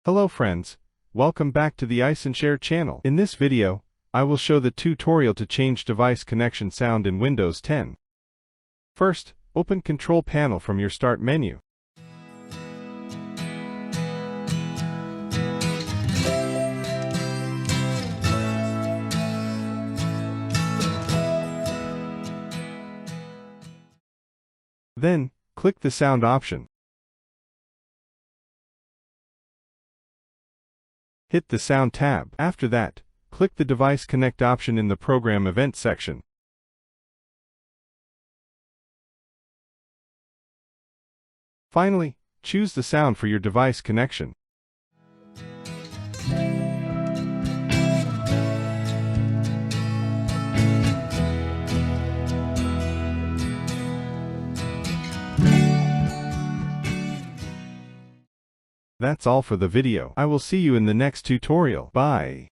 Hello friends, welcome back to the Ice and Share channel. In this video, I will show the tutorial to change device connection sound in Windows 10. First, open Control Panel from your Start menu. Then, click the Sound option. Hit the Sound tab. After that, click the Device Connect option in the Program Event section. Finally, choose the sound for your device connection. That's all for the video. I will see you in the next tutorial. Bye.